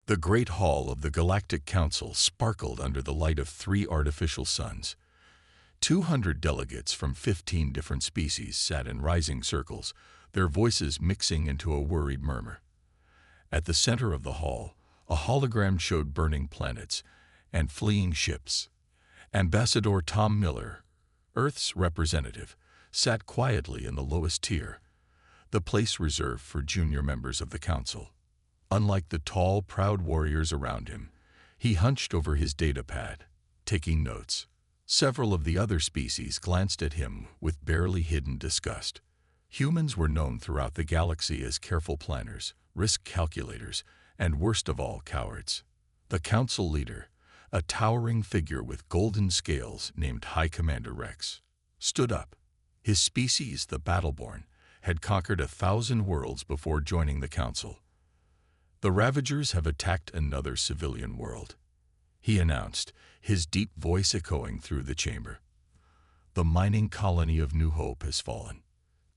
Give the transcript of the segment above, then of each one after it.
The Great Hall of the Galactic Council sparkled under the light of 3 artificial suns. 200 delegates from 15 different species sat in rising circles, their voices mixing into a worried murmur. At the center of the hall, a hologram showed burning planets and fleeing ships. Ambassador Tom Miller, Earth's representative, sat quietly in the lowest tier, the place reserved for junior members of the council. Unlike the tall, proud warriors around him, he hunched over his data pad, taking notes. Several of the other species glanced at him with barely hidden disgust. Humans were known throughout the galaxy as careful planners, risk calculators, and worst of all, cowards. The council leader, a towering figure with golden scales named High Commander Rex, stood up. His species, the Battleborn, had conquered 1,000 worlds before joining the council. "The Ravagers have attacked another civilian world," he announced, his deep voice echoing through the chamber. "The mining colony of New Hope has fallen.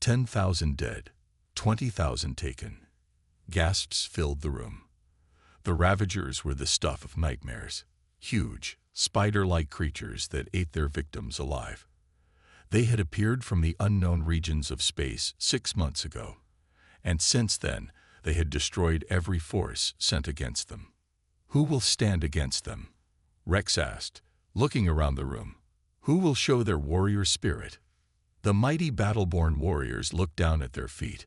10,000 dead, 20,000 taken." Gasps filled the room. The Ravagers were the stuff of nightmares, huge, spider-like creatures that ate their victims alive. They had appeared from the unknown regions of space 6 months ago, and since then they had destroyed every force sent against them. "Who will stand against them?" Rex asked, looking around the room. "Who will show their warrior spirit?" The mighty Battleborn warriors looked down at their feet.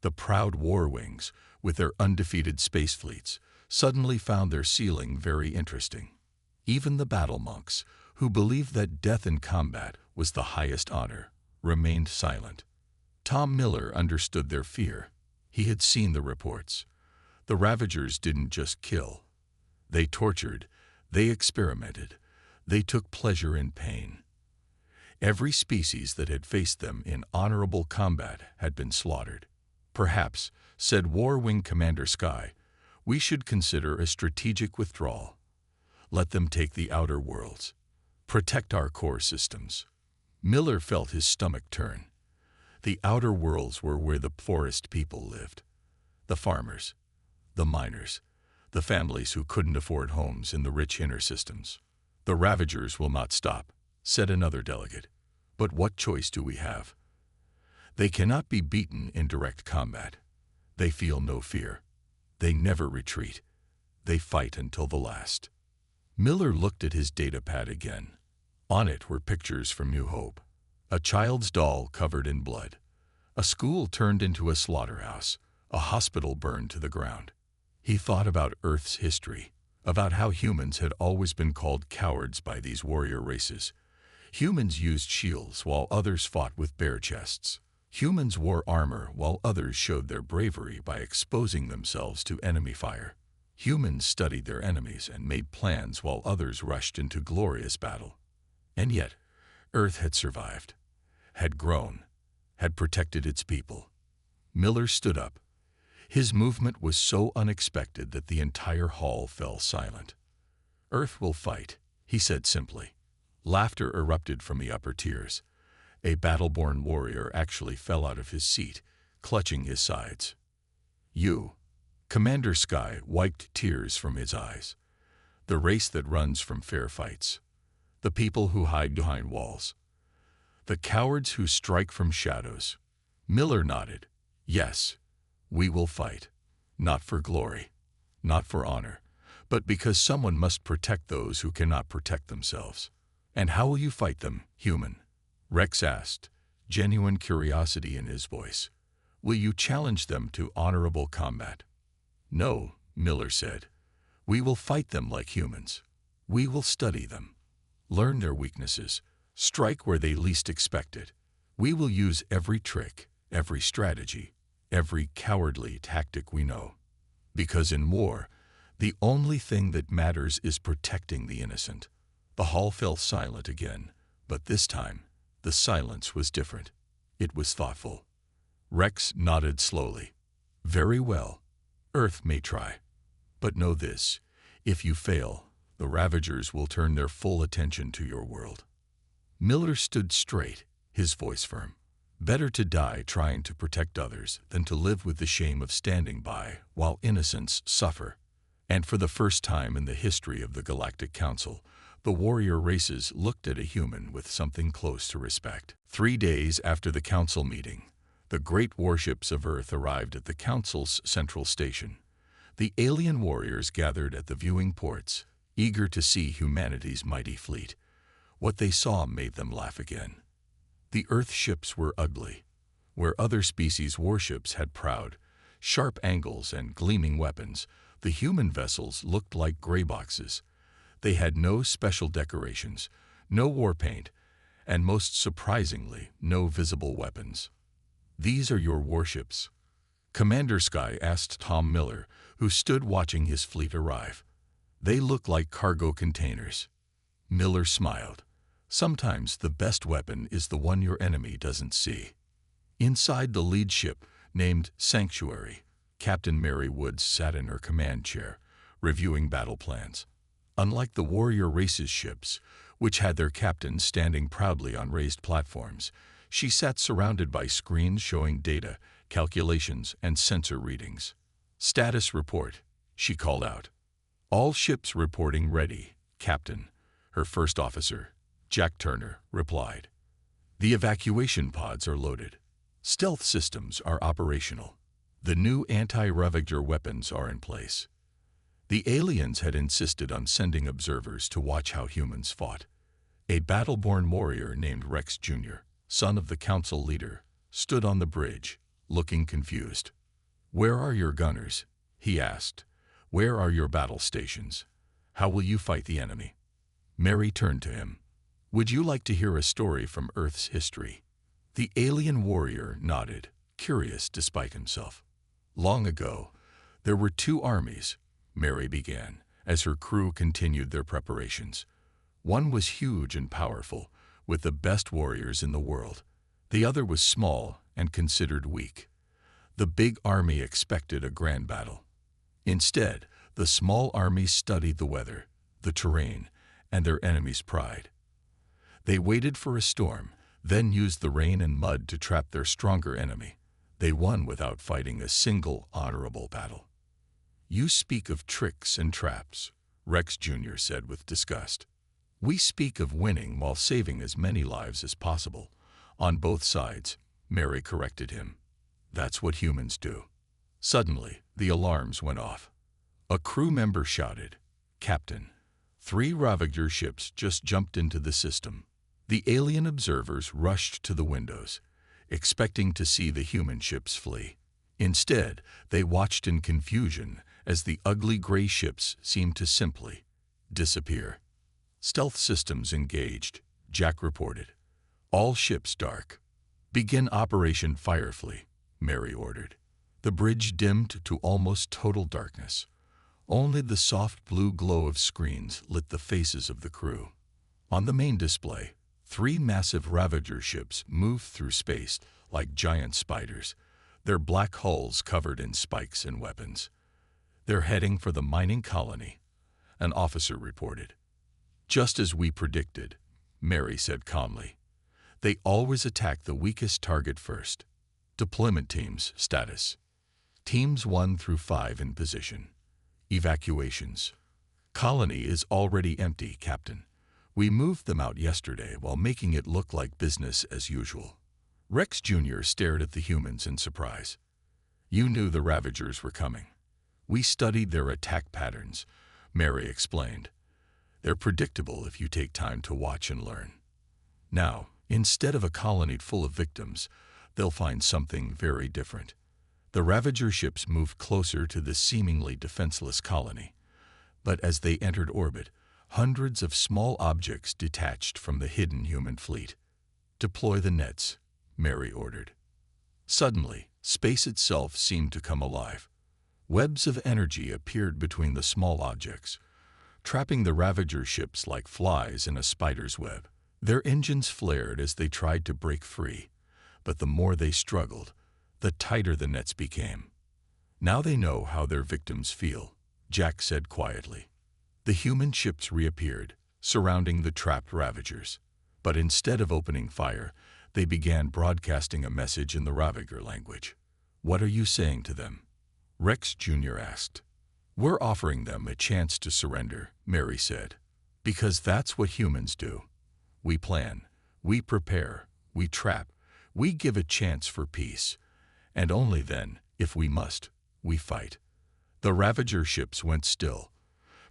The proud war wings, with their undefeated space fleets, suddenly found their ceiling very interesting. Even the battle monks, who believed that death in combat was the highest honor, remained silent. Tom Miller understood their fear. He had seen the reports. The Ravagers didn't just kill. They tortured, they experimented, they took pleasure in pain. Every species that had faced them in honorable combat had been slaughtered. "Perhaps," said War Wing Commander Sky, "we should consider a strategic withdrawal. Let them take the outer worlds. Protect our core systems." Miller felt his stomach turn. The outer worlds were where the forest people lived. The farmers, the miners, the families who couldn't afford homes in the rich inner systems. "The Ravagers will not stop," said another delegate. "But what choice do we have? They cannot be beaten in direct combat. They feel no fear. They never retreat. They fight until the last." Miller looked at his data pad again. On it were pictures from New Hope. A child's doll covered in blood. A school turned into a slaughterhouse. A hospital burned to the ground. He thought about Earth's history, about how humans had always been called cowards by these warrior races. Humans used shields while others fought with bare chests. Humans wore armor while others showed their bravery by exposing themselves to enemy fire. Humans studied their enemies and made plans while others rushed into glorious battle. And yet, Earth had survived, had grown, had protected its people. Miller stood up. His movement was so unexpected that the entire hall fell silent. "Earth will fight," he said simply. Laughter erupted from the upper tiers. A Battleborn warrior actually fell out of his seat, clutching his sides. "You," Commander Sky wiped tears from his eyes. "The race that runs from fair fights. The people who hide behind walls. The cowards who strike from shadows." Miller nodded. "Yes, we will fight. Not for glory, not for honor, but because someone must protect those who cannot protect themselves." "And how will you fight them, human?" Rex asked, genuine curiosity in his voice. "Will you challenge them to honorable combat?" "No," Miller said. "We will fight them like humans. We will study them, learn their weaknesses, strike where they least expect it. We will use every trick, every strategy, every cowardly tactic we know. Because in war, the only thing that matters is protecting the innocent." The hall fell silent again, but this time, the silence was different. It was thoughtful. Rex nodded slowly. "Very well. Earth may try. But know this, if you fail, the Ravagers will turn their full attention to your world." Miller stood straight, his voice firm. Better to die trying to protect others than to live with the shame of standing by while innocents suffer. And for the first time in the history of the Galactic Council, the warrior races looked at a human with something close to respect. 3 days after the council meeting, the great warships of Earth arrived at the council's central station. The alien warriors gathered at the viewing ports, eager to see humanity's mighty fleet. What they saw made them laugh again. The Earth ships were ugly. Where other species' warships had proud, sharp angles and gleaming weapons, the human vessels looked like gray boxes. They had no special decorations, no war paint, and most surprisingly, no visible weapons. "These are your warships?" Commander Sky asked Tom Miller, who stood watching his fleet arrive. "They look like cargo containers." Miller smiled. "Sometimes the best weapon is the one your enemy doesn't see." Inside the lead ship, named Sanctuary, Captain Mary Woods sat in her command chair, reviewing battle plans. Unlike the warrior race's ships, which had their captains standing proudly on raised platforms, she sat surrounded by screens showing data, calculations, and sensor readings. "Status report," she called out. "All ships reporting ready, Captain," her first officer, Jack Turner, replied. "The evacuation pods are loaded. Stealth systems are operational. The new anti-Ravager weapons are in place." The aliens had insisted on sending observers to watch how humans fought. A battle-born warrior named Rex Jr., son of the council leader, stood on the bridge, looking confused. "Where are your gunners?" he asked. "Where are your battle stations? How will you fight the enemy?" Mary turned to him. "Would you like to hear a story from Earth's history?" The alien warrior nodded, curious despite himself. "Long ago, there were 2 armies," Mary began, as her crew continued their preparations. "One was huge and powerful, with the best warriors in the world. The other was small and considered weak. The big army expected a grand battle. Instead, the small army studied the weather, the terrain, and their enemy's pride. They waited for a storm, then used the rain and mud to trap their stronger enemy. They won without fighting a single honorable battle." "You speak of tricks and traps," Rex Jr. said with disgust. "We speak of winning while saving as many lives as possible. On both sides," Mary corrected him. "That's what humans do." Suddenly, the alarms went off. A crew member shouted, "Captain, 3 Ravager ships just jumped into the system." The alien observers rushed to the windows, expecting to see the human ships flee. Instead, they watched in confusion as the ugly gray ships seemed to simply disappear. "Stealth systems engaged," Jack reported. "All ships dark." "Begin Operation Firefly," Mary ordered. The bridge dimmed to almost total darkness. Only the soft blue glow of screens lit the faces of the crew. On the main display, 3 massive Ravager ships moved through space like giant spiders, their black hulls covered in spikes and weapons. "They're heading for the mining colony," an officer reported. "Just as we predicted," Mary said calmly. "They always attack the weakest target first." Deployment teams status. Teams 1 through 5 in position. Evacuations. "Colony is already empty, Captain. We moved them out yesterday while making it look like business as usual." Rex Jr. stared at the humans in surprise. "You knew the Ravagers were coming." "We studied their attack patterns," Mary explained. "They're predictable if you take time to watch and learn. Now, instead of a colony full of victims, they'll find something very different." The Ravager ships moved closer to the seemingly defenseless colony. But as they entered orbit, hundreds of small objects detached from the hidden human fleet. "Deploy the nets," Mary ordered. Suddenly, space itself seemed to come alive. Webs of energy appeared between the small objects, trapping the Ravager ships like flies in a spider's web. Their engines flared as they tried to break free, but the more they struggled, the tighter the nets became. "Now they know how their victims feel," Jack said quietly. The human ships reappeared, surrounding the trapped Ravagers. But instead of opening fire, they began broadcasting a message in the Ravager language. "What are you saying to them?" Rex Jr. asked. "We're offering them a chance to surrender," Mary said, "because that's what humans do. We plan, we prepare, we trap, we give a chance for peace, and only then, if we must, we fight." The Ravager ships went still.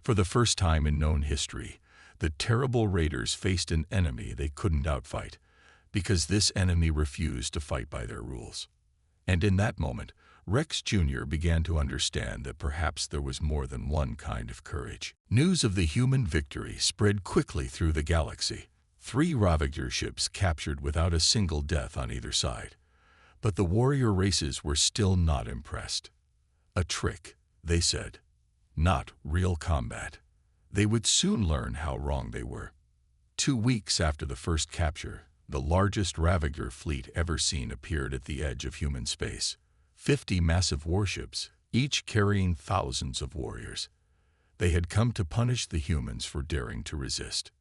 For the first time in known history, the terrible raiders faced an enemy they couldn't outfight, because this enemy refused to fight by their rules. And in that moment, Rex Jr. began to understand that perhaps there was more than one kind of courage. News of the human victory spread quickly through the galaxy. 3 Ravager ships captured without a single death on either side. But the warrior races were still not impressed. A trick, they said. Not real combat. They would soon learn how wrong they were. 2 weeks after the first capture, the largest Ravager fleet ever seen appeared at the edge of human space. 50 massive warships, each carrying thousands of warriors. They had come to punish the humans for daring to resist.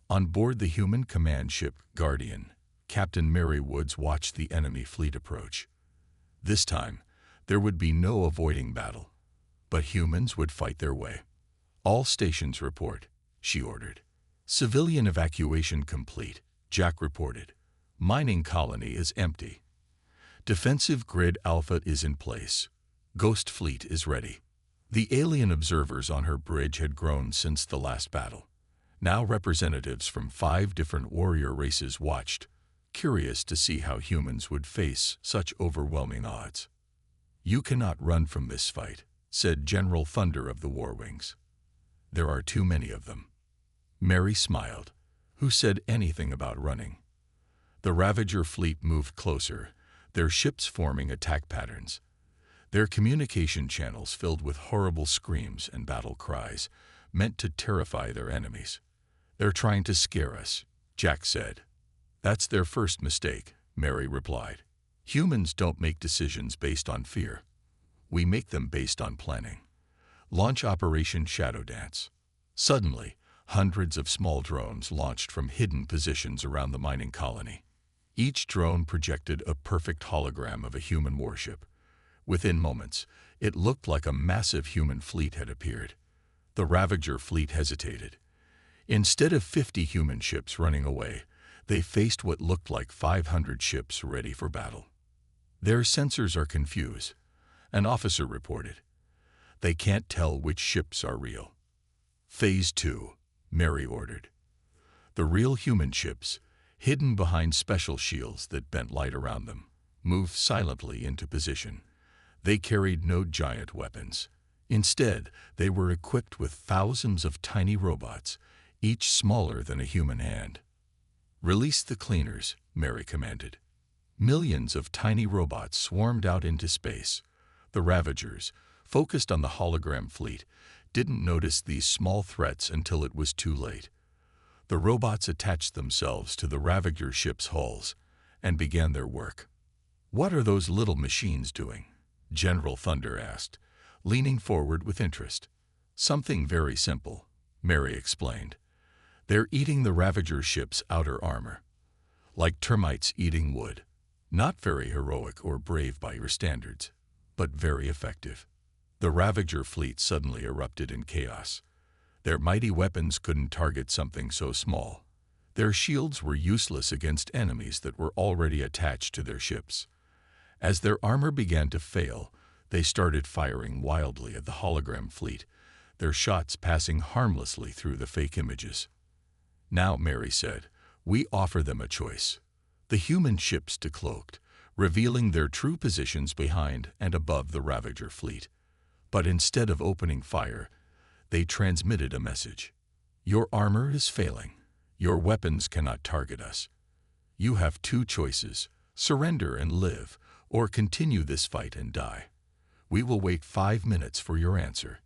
On board the human command ship Guardian, Captain Mary Woods watched the enemy fleet approach. This time, there would be no avoiding battle, but humans would fight their way. "All stations report," she ordered. "Civilian evacuation complete," Jack reported. "Mining colony is empty. Defensive grid Alpha is in place. Ghost fleet is ready." The alien observers on her bridge had grown since the last battle. Now representatives from 5 different warrior races watched, curious to see how humans would face such overwhelming odds. "You cannot run from this fight," said General Thunder of the War Wings. "There are too many of them." Mary smiled. Who said anything about running? The Ravager fleet moved closer, their ships forming attack patterns. Their communication channels filled with horrible screams and battle cries, meant to terrify their enemies. "They're trying to scare us," Jack said. "That's their first mistake," Mary replied. "Humans don't make decisions based on fear. We make them based on planning." Launch Operation Shadow Dance. Suddenly, hundreds of small drones launched from hidden positions around the mining colony. Each drone projected a perfect hologram of a human warship. Within moments, it looked like a massive human fleet had appeared. The Ravager fleet hesitated. Instead of 50 human ships running away, they faced what looked like 500 ships ready for battle. "Their sensors are confused," an officer reported. "They can't tell which ships are real." "Phase 2, Mary ordered. The real human ships, hidden behind special shields that bent light around them, moved silently into position. They carried no giant weapons. Instead, they were equipped with thousands of tiny robots, each smaller than a human hand. "Release the cleaners," Mary commanded. Millions of tiny robots swarmed out into space. The Ravagers, focused on the hologram fleet, didn't notice these small threats until it was too late. The robots attached themselves to the Ravager ships' hulls and began their work. "What are those little machines doing?" General Thunder asked, leaning forward with interest. "Something very simple," Mary explained. "They're eating the Ravager ship's outer armor, like termites eating wood. Not very heroic or brave by your standards, but very effective." The Ravager fleet suddenly erupted in chaos. Their mighty weapons couldn't target something so small. Their shields were useless against enemies that were already attached to their ships. As their armor began to fail, they started firing wildly at the hologram fleet, their shots passing harmlessly through the fake images. "Now," Mary said, "we offer them a choice." The human ships decloaked, revealing their true positions behind and above the Ravager fleet. But instead of opening fire, they transmitted a message. "Your armor is failing. Your weapons cannot target us. You have 2 choices: surrender and live, or continue this fight and die. We will wait 5 minutes for your answer."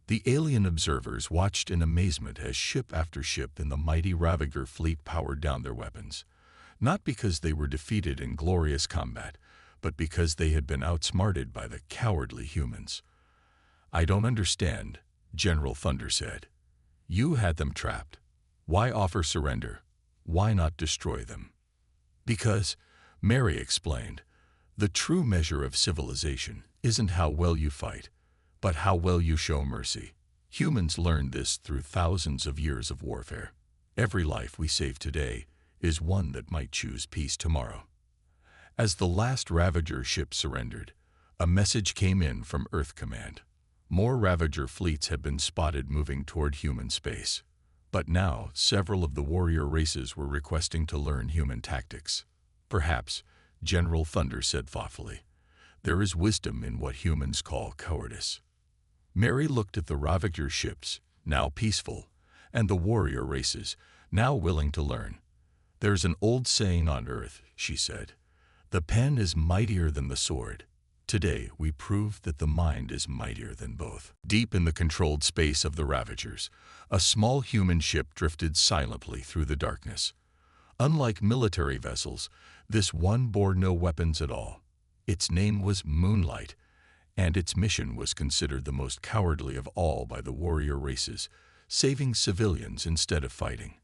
The alien observers watched in amazement as ship after ship in the mighty Ravager fleet powered down their weapons, not because they were defeated in glorious combat, but because they had been outsmarted by the cowardly humans. "I don't understand," General Thunder said. "You had them trapped. Why offer surrender? Why not destroy them?" "Because," Mary explained, "the true measure of civilization isn't how well you fight, but how well you show mercy. Humans learned this through thousands of years of warfare. Every life we save today is one that might choose peace tomorrow. As the last Ravager ship surrendered, a message came in from Earth Command. More Ravager fleets had been spotted moving toward human space. But now, several of the warrior races were requesting to learn human tactics. Perhaps, General Thunder said thoughtfully, there is wisdom in what humans call cowardice. Mary looked at the Ravager ships, now peaceful, and the warrior races, now willing to learn. There's an old saying on Earth, she said. The pen is mightier than the sword. Today, we prove that the mind is mightier than both. Deep in the controlled space of the Ravagers, a small human ship drifted silently through the darkness. Unlike military vessels, this one bore no weapons at all. Its name was Moonlight, and its mission was considered the most cowardly of all by the warrior races, saving civilians instead of fighting.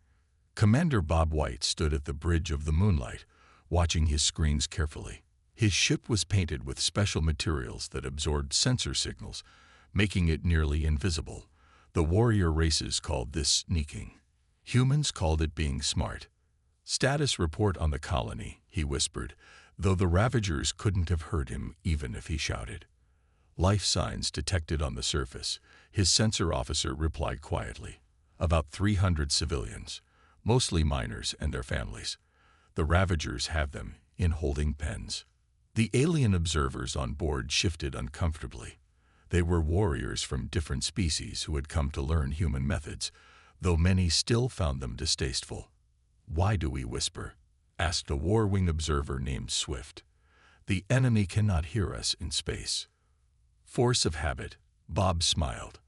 Commander Bob White stood at the bridge of the Moonlight, watching his screens carefully. His ship was painted with special materials that absorbed sensor signals, making it nearly invisible. The warrior races called this sneaking. Humans called it being smart. Status report on the colony, he whispered, though the Ravagers couldn't have heard him even if he shouted. Life signs detected on the surface, his sensor officer replied quietly. About 300 civilians, mostly miners and their families. The Ravagers have them in holding pens. The alien observers on board shifted uncomfortably. They were warriors from different species who had come to learn human methods, though many still found them distasteful. Why do we whisper? Asked a war-wing observer named Swift. The enemy cannot hear us in space. Force of habit, Bob smiled.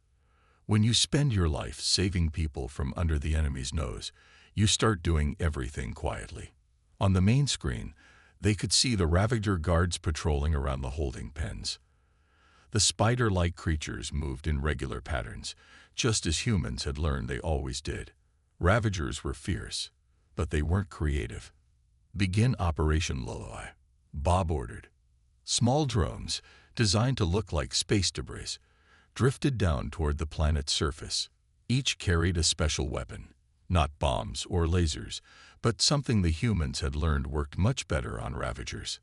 When you spend your life saving people from under the enemy's nose, you start doing everything quietly. On the main screen, they could see the Ravager guards patrolling around the holding pens. The spider-like creatures moved in regular patterns, just as humans had learned they always did. Ravagers were fierce, but they weren't creative. Begin Operation Lullaby, Bob ordered. Small drones, designed to look like space debris, drifted down toward the planet's surface. Each carried a special weapon, not bombs or lasers, but something the humans had learned worked much better on Ravagers.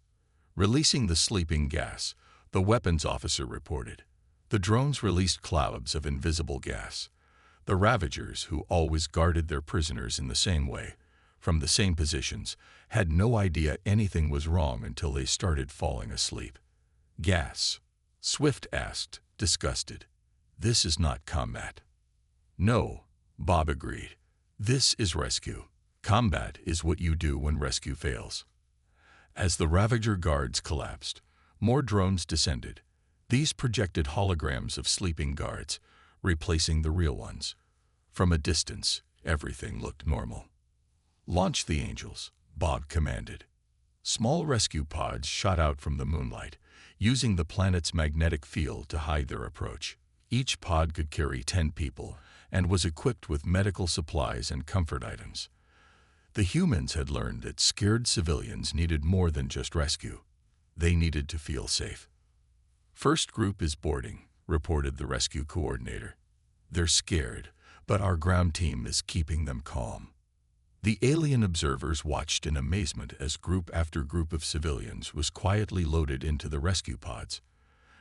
Releasing the sleeping gas, the weapons officer reported. The drones released clouds of invisible gas. The Ravagers, who always guarded their prisoners in the same way, from the same positions, had no idea anything was wrong until they started falling asleep. Gas? Swift asked, disgusted. This is not combat. No, Bob agreed. This is rescue. Combat is what you do when rescue fails. As the Ravager guards collapsed, more drones descended. These projected holograms of sleeping guards, replacing the real ones. From a distance, everything looked normal. Launch the Angels, Bob commanded. Small rescue pods shot out from the Moonlight, using the planet's magnetic field to hide their approach. Each pod could carry 10 people and was equipped with medical supplies and comfort items. The humans had learned that scared civilians needed more than just rescue. They needed to feel safe. First group is boarding, reported the rescue coordinator. They're scared, but our ground team is keeping them calm. The alien observers watched in amazement as group after group of civilians was quietly loaded into the rescue pods.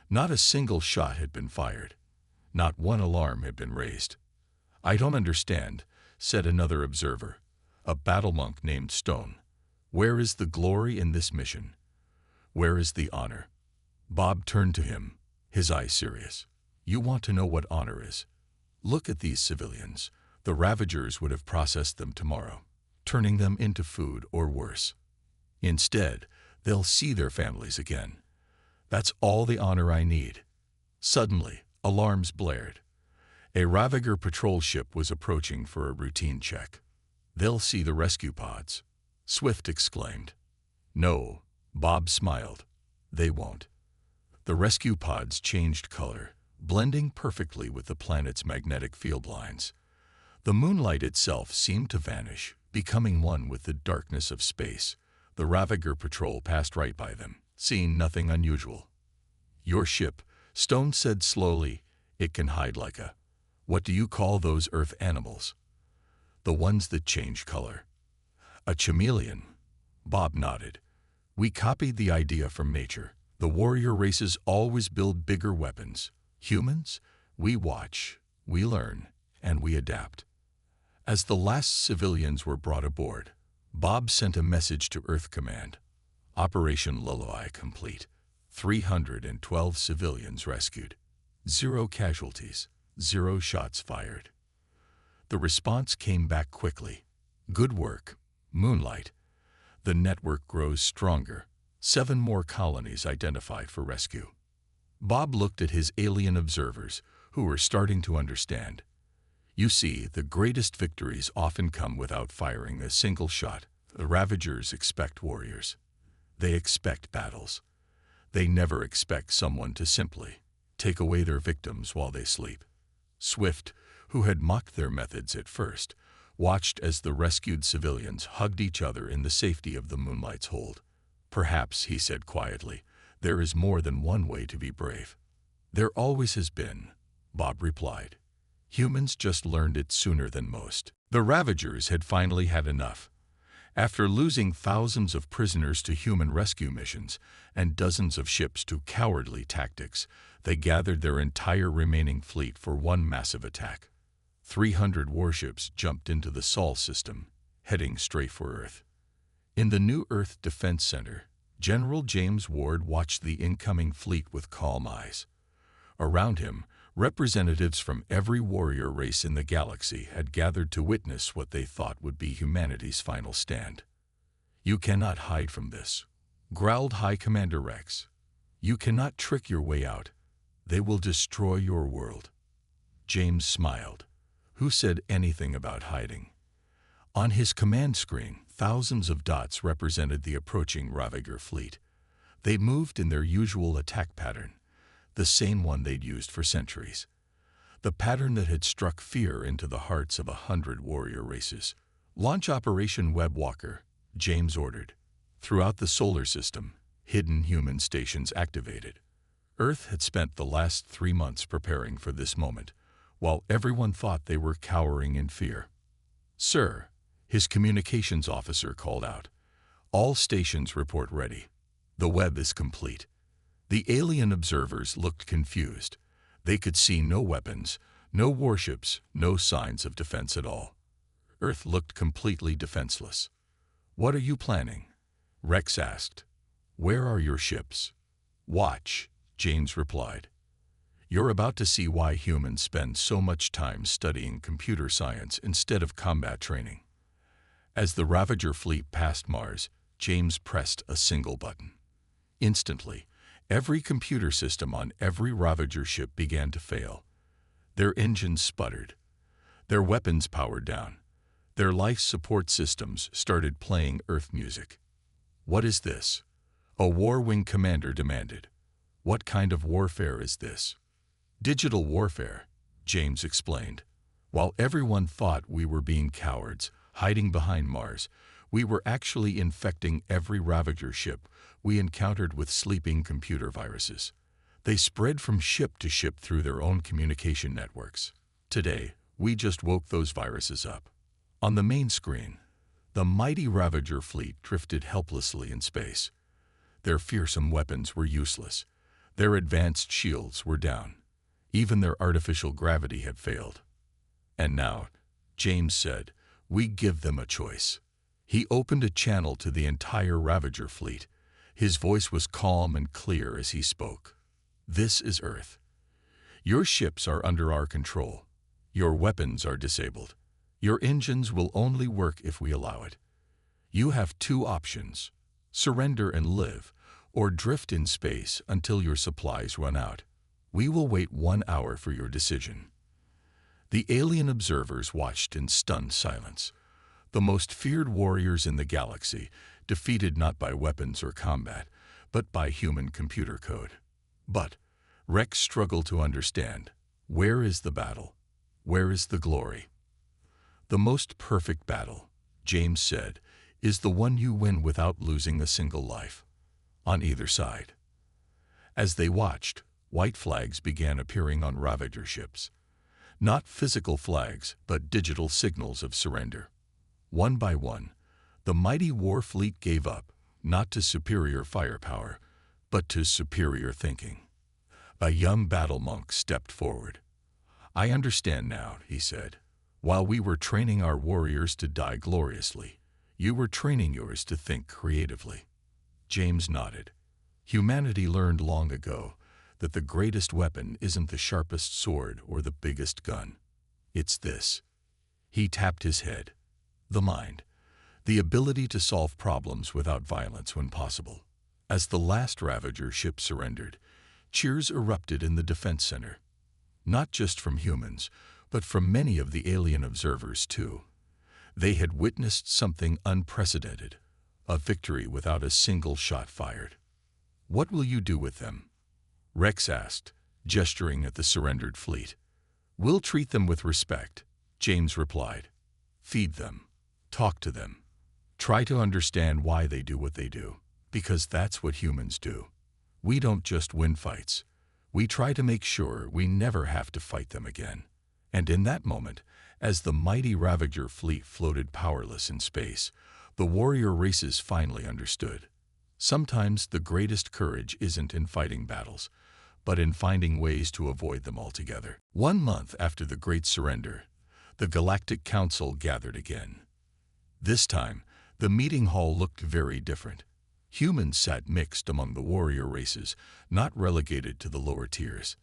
Not a single shot had been fired. Not one alarm had been raised. I don't understand, said another observer, a battle monk named Stone. Where is the glory in this mission? Where is the honor? Bob turned to him, his eyes serious. You want to know what honor is? Look at these civilians. The Ravagers would have processed them tomorrow, turning them into food or worse. Instead, they'll see their families again. That's all the honor I need. Suddenly, alarms blared. A Ravager patrol ship was approaching for a routine check. They'll see the rescue pods, Swift exclaimed. No, Bob smiled. They won't. The rescue pods changed color, blending perfectly with the planet's magnetic field lines. The Moonlight itself seemed to vanish, becoming one with the darkness of space. The Ravager patrol passed right by them, seeing nothing unusual. Your ship, Stone said slowly, "It can hide like a... What do you call those earth animals? The ones that change color." "A chameleon." Bob nodded. "We copied the idea from nature. The warrior races always build bigger weapons. Humans, we watch, we learn, and we adapt." As the last civilians were brought aboard, Bob sent a message to Earth Command. "Operation Lullaby complete. 312 civilians rescued. 0 casualties, 0 shots fired." The response came back quickly. "Good work, Moonlight." The network grows stronger. 7 more colonies identified for rescue. Bob looked at his alien observers, who were starting to understand. "You see, the greatest victories often come without firing a single shot. The Ravagers expect warriors. They expect battles. They never expect someone to simply take away their victims while they sleep." Swift, who had mocked their methods at first, watched as the rescued civilians hugged each other in the safety of the Moonlight's hold. "Perhaps," he said quietly, "there is more than one way to be brave." "There always has been," Bob replied. "Humans just learned it sooner than most." The Ravagers had finally had enough. After losing thousands of prisoners to human rescue missions and dozens of ships to cowardly tactics, they gathered their entire remaining fleet for one massive attack. 300 warships jumped into the Sol system, heading straight for Earth. In the New Earth Defense Center, General James Ward watched the incoming fleet with calm eyes. Around him, representatives from every warrior race in the galaxy had gathered to witness what they thought would be humanity's final stand. "You cannot hide from this," growled High Commander Rex. "You cannot trick your way out. They will destroy your world." James smiled. Who said anything about hiding? On his command screen, thousands of dots represented the approaching Ravager fleet. They moved in their usual attack pattern, the same one they'd used for centuries. The pattern that had struck fear into the hearts of 100 warrior races. "Launch Operation Webwalker," James ordered. Throughout the solar system, hidden human stations activated. Earth had spent the last 3 months preparing for this moment, while everyone thought they were cowering in fear. "Sir," his communications officer called out, "all stations report ready. The web is complete." The alien observers looked confused. They could see no weapons, no warships, no signs of defense at all. Earth looked completely defenseless. "What are you planning?" Rex asked. "Where are your ships?" "Watch," James replied. "You're about to see why humans spend so much time studying computer science instead of combat training." As the Ravager fleet passed Mars, James pressed a single button. Instantly, every computer system on every Ravager ship began to fail. Their engines sputtered. Their weapons powered down. Their life support systems started playing Earth music. "What is this?" a war wing commander demanded. "What kind of warfare is this?" "Digital warfare," James explained. "While everyone thought we were being cowards, hiding behind Mars, we were actually infecting every Ravager ship we encountered with sleeping computer viruses. They spread from ship to ship through their own communication networks. Today, we just woke those viruses up." On the main screen, the mighty Ravager fleet drifted helplessly in space. Their fearsome weapons were useless. Their advanced shields were down. Even their artificial gravity had failed. "And now," James said, "we give them a choice." He opened a channel to the entire Ravager fleet. His voice was calm and clear as he spoke. "This is Earth. Your ships are under our control. Your weapons are disabled. Your engines will only work if we allow it. You have 2 options: surrender and live, or drift in space until your supplies run out. We will wait 1 hour for your decision." The alien observers watched in stunned silence. The most feared warriors in the galaxy, defeated not by weapons or combat, but by human computer code. But Rex struggled to understand. Where is the battle? Where is the glory? "The most perfect battle," James said, "is the one you win without losing a single life." On either side. As they watched, White flags began appearing on Ravager ships. Not physical flags, but digital signals of surrender. One by one, the mighty war fleet gave up, not to superior firepower, but to superior thinking. A young battle monk stepped forward. "I understand now," he said. "While we were training our warriors to die gloriously, you were training yours to think creatively." James nodded. Humanity learned long ago that the greatest weapon isn't the sharpest sword or the biggest gun. It's this. He tapped his head. The mind. The ability to solve problems without violence when possible. As the last Ravager ship surrendered, cheers erupted in the defense center. Not just from humans, but from many of the alien observers too. They had witnessed something unprecedented, a victory without a single shot fired. "What will you do with them?" Rex asked, gesturing at the surrendered fleet. "We'll treat them with respect," James replied. "Feed them. Talk to them. Try to understand why they do what they do, because that's what humans do. We don't just win fights. We try to make sure we never have to fight them again." And in that moment, as the mighty Ravager fleet floated powerless in space, the warrior races finally understood. Sometimes the greatest courage isn't in fighting battles, but in finding ways to avoid them altogether. 1 month after the Great Surrender, the Galactic Council gathered again. This time, the meeting hall looked very different. Humans sat mixed among the warrior races, not relegated to the lower tiers.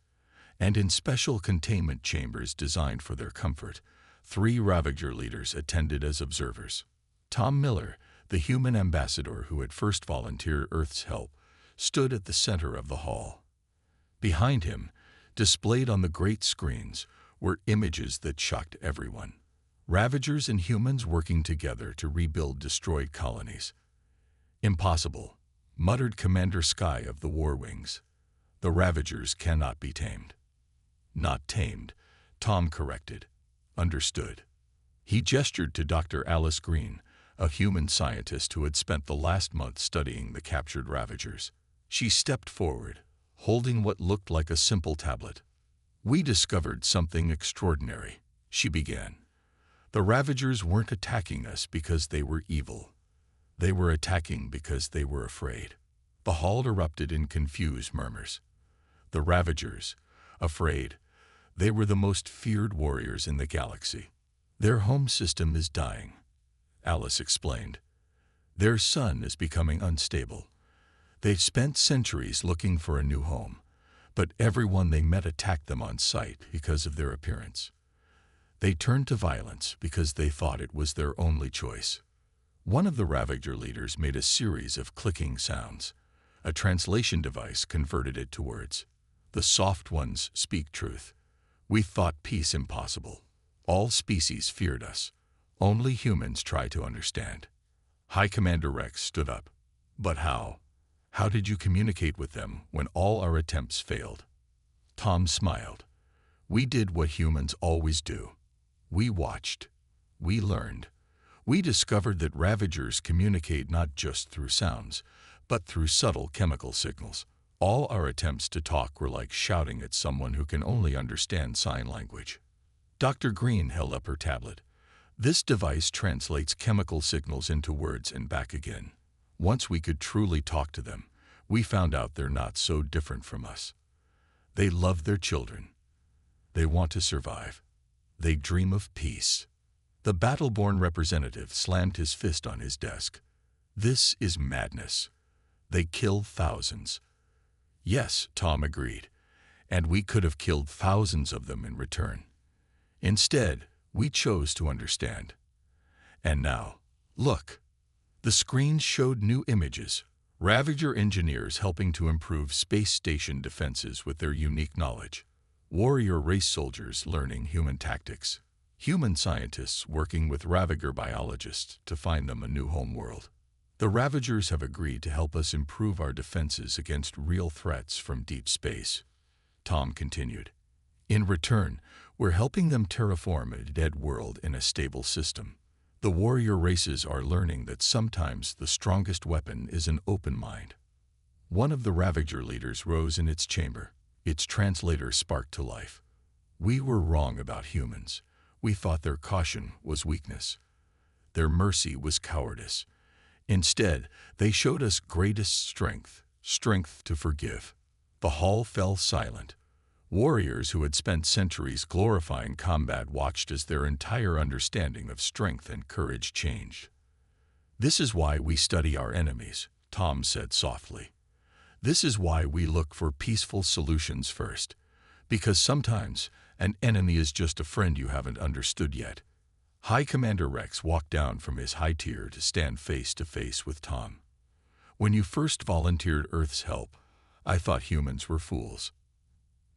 And in special containment chambers designed for their comfort, 3 Ravager leaders attended as observers. Tom Miller, the human ambassador who had first volunteered Earth's help, stood at the center of the hall. Behind him, displayed on the great screens, were images that shocked everyone. Ravagers and humans working together to rebuild destroyed colonies. "Impossible," muttered Commander Sky of the War Wings. "The Ravagers cannot be tamed." "Not tamed," Tom corrected. "Understood." He gestured to Dr. Alice Green, a human scientist who had spent the last month studying the captured Ravagers. She stepped forward, holding what looked like a simple tablet. "We discovered something extraordinary," she began. "The Ravagers weren't attacking us because they were evil. They were attacking because they were afraid." The hall erupted in confused murmurs. The Ravagers, afraid. They were the most feared warriors in the galaxy. "Their home system is dying," Alice explained. "Their sun is becoming unstable. They've spent centuries looking for a new home, but everyone they met attacked them on sight because of their appearance. They turned to violence because they thought it was their only choice." One of the Ravager leaders made a series of clicking sounds. A translation device converted it to words. "The soft ones speak truth. We thought peace impossible. All species feared us. Only humans try to understand." High Commander Rex stood up. "But how? How did you communicate with them when all our attempts failed?" Tom smiled. "We did what humans always do. We watched. We learned. We discovered that Ravagers communicate not just through sounds, but through subtle chemical signals. All our attempts to talk were like shouting at someone who can only understand sign language." Dr. Green held up her tablet. "This device translates chemical signals into words and back again. Once we could truly talk to them, we found out they're not so different from us. They love their children. They want to survive. They dream of peace." The battle-born representative slammed his fist on his desk. "This is madness. They kill thousands." "Yes," Tom agreed, "and we could have killed thousands of them in return. Instead, we chose to understand. And now, look." The screens showed new images. Ravager engineers helping to improve space station defenses with their unique knowledge. Warrior race soldiers learning human tactics. Human scientists working with Ravager biologists to find them a new homeworld. "The Ravagers have agreed to help us improve our defenses against real threats from deep space," Tom continued. "In return, we're helping them terraform a dead world in a stable system. The warrior races are learning that sometimes the strongest weapon is an open mind." One of the Ravager leaders rose in its chamber. Its translator sparked to life. We were wrong about humans. We thought their caution was weakness. Their mercy was cowardice. Instead, they showed us greatest strength, strength to forgive. The hall fell silent. Warriors who had spent centuries glorifying combat watched as their entire understanding of strength and courage changed. "This is why we study our enemies," Tom said softly. "This is why we look for peaceful solutions first. Because sometimes an enemy is just a friend you haven't understood yet." High Commander Rex walked down from his high tier to stand face to face with Tom. "When you first volunteered Earth's help, I thought humans were fools.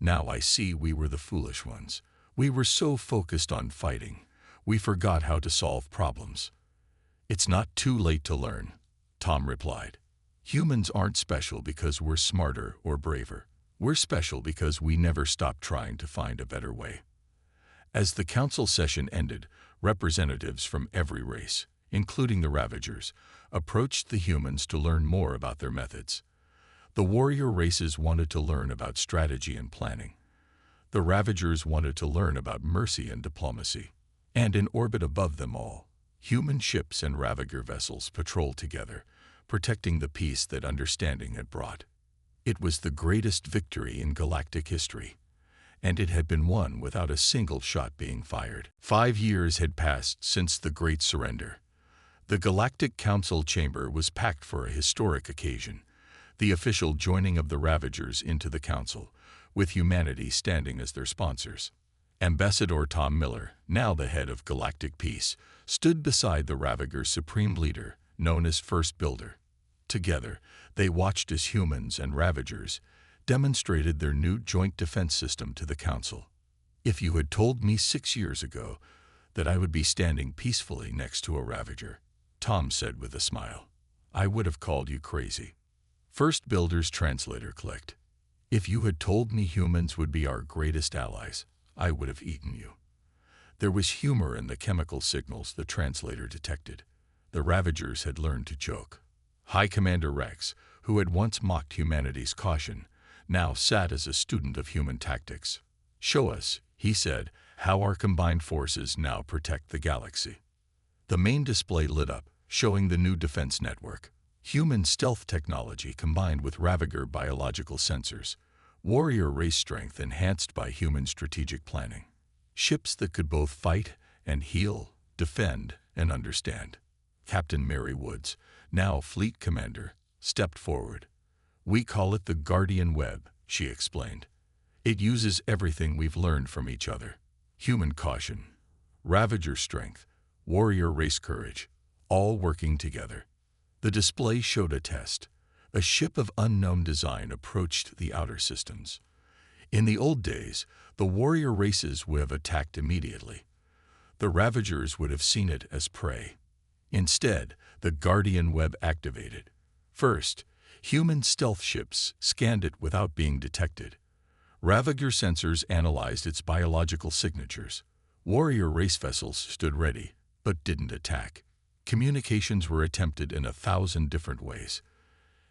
Now I see we were the foolish ones. We were so focused on fighting, we forgot how to solve problems." "It's not too late to learn," Tom replied. "Humans aren't special because we're smarter or braver. We're special because we never stopped trying to find a better way." As the council session ended, representatives from every race, including the Ravagers, approached the humans to learn more about their methods. The warrior races wanted to learn about strategy and planning. The Ravagers wanted to learn about mercy and diplomacy. And in orbit above them all, human ships and Ravager vessels patrolled together, protecting the peace that understanding had brought. It was the greatest victory in galactic history, and it had been won without a single shot being fired. 5 years had passed since the Great Surrender. The Galactic Council chamber was packed for a historic occasion, the official joining of the Ravagers into the Council, with humanity standing as their sponsors. Ambassador Tom Miller, now the head of Galactic Peace, stood beside the Ravager's supreme leader, known as First Builder. Together, they watched as humans and Ravagers demonstrated their new joint defense system to the Council. "If you had told me 6 years ago that I would be standing peacefully next to a Ravager," Tom said with a smile, "I would have called you crazy." First Builder's translator clicked. "If you had told me humans would be our greatest allies, I would have eaten you." There was humor in the chemical signals the translator detected. The Ravagers had learned to joke. High Commander Rex, who had once mocked humanity's caution, now sat as a student of human tactics. "Show us," he said, "how our combined forces now protect the galaxy." The main display lit up, showing the new defense network. Human stealth technology combined with Ravager biological sensors. Warrior race strength enhanced by human strategic planning. Ships that could both fight and heal, defend and understand. Captain Mary Woods, now Fleet Commander, stepped forward. "We call it the Guardian Web," she explained. "It uses everything we've learned from each other. Human caution, Ravager strength, warrior race courage, all working together." The display showed a test. A ship of unknown design approached the outer systems. In the old days, the warrior races would have attacked immediately. The Ravagers would have seen it as prey. Instead, the Guardian Web activated. First, human stealth ships scanned it without being detected. Ravager sensors analyzed its biological signatures. Warrior race vessels stood ready, but didn't attack. Communications were attempted in 1,000 different ways.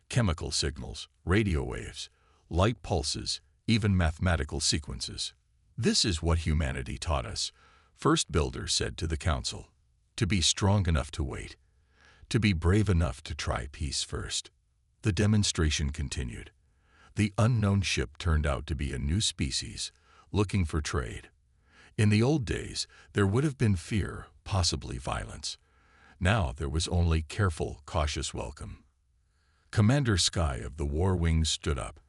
Chemical signals, radio waves, light pulses, even mathematical sequences. "This is what humanity taught us," First Builder said to the Council. "To be strong enough to wait. To be brave enough to try peace first." The demonstration continued. The unknown ship turned out to be a new species, looking for trade. In the old days, there would have been fear, possibly violence. Now there was only careful, cautious welcome. Commander Sky of the War Wings stood up.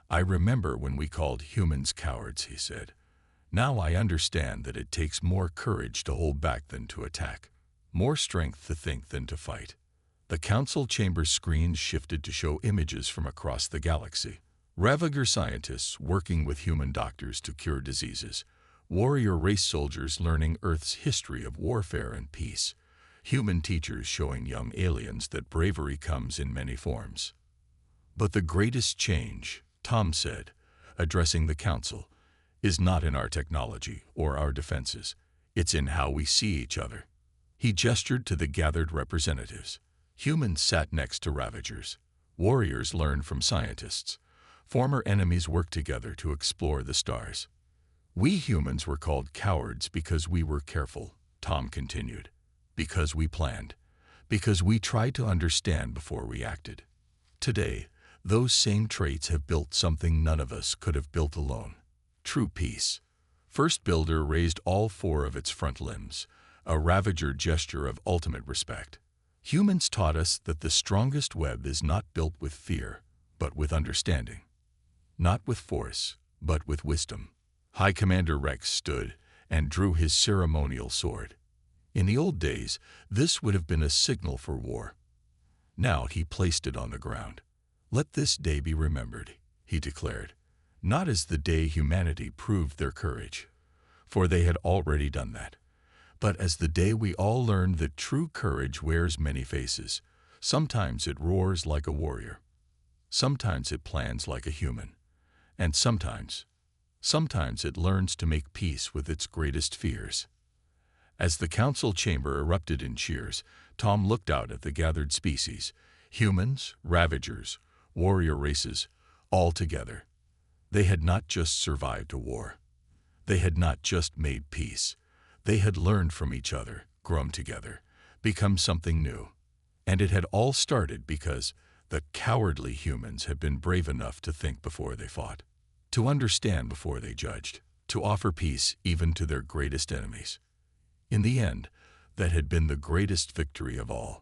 "I remember when we called humans cowards," he said. "Now I understand that it takes more courage to hold back than to attack, more strength to think than to fight." The Council chamber screens shifted to show images from across the galaxy. Ravager scientists working with human doctors to cure diseases. Warrior race soldiers learning Earth's history of warfare and peace. Human teachers showing young aliens that bravery comes in many forms. "But the greatest change," Tom said, addressing the Council, "is not in our technology or our defenses. It's in how we see each other." He gestured to the gathered representatives. Humans sat next to Ravagers. Warriors learned from scientists. Former enemies worked together to explore the stars. We humans were called cowards because we were careful, Tom continued. Because we planned. Because we tried to understand before we acted. Today, those same traits have built something none of us could have built alone. True peace. First Builder raised all four of its front limbs, a Ravager gesture of ultimate respect. Humans taught us that the strongest web is not built with fear, but with understanding. Not with force, but with wisdom. High Commander Rex stood and drew his ceremonial sword. In the old days, this would have been a signal for war. Now he placed it on the ground. Let this day be remembered, he declared, not as the day humanity proved their courage, for they had already done that, but as the day we all learned that true courage wears many faces. Sometimes it roars like a warrior. Sometimes it plans like a human. And sometimes it learns to make peace with its greatest fears. As the council chamber erupted in cheers, Tom looked out at the gathered species, humans, ravagers, warrior races, all together. They had not just survived a war. They had not just made peace. They had learned from each other, grown together, become something new. And it had all started because the cowardly humans had been brave enough to think before they fought, to understand before they judged, to offer peace even to their greatest enemies. In the end, that had been the greatest victory of all.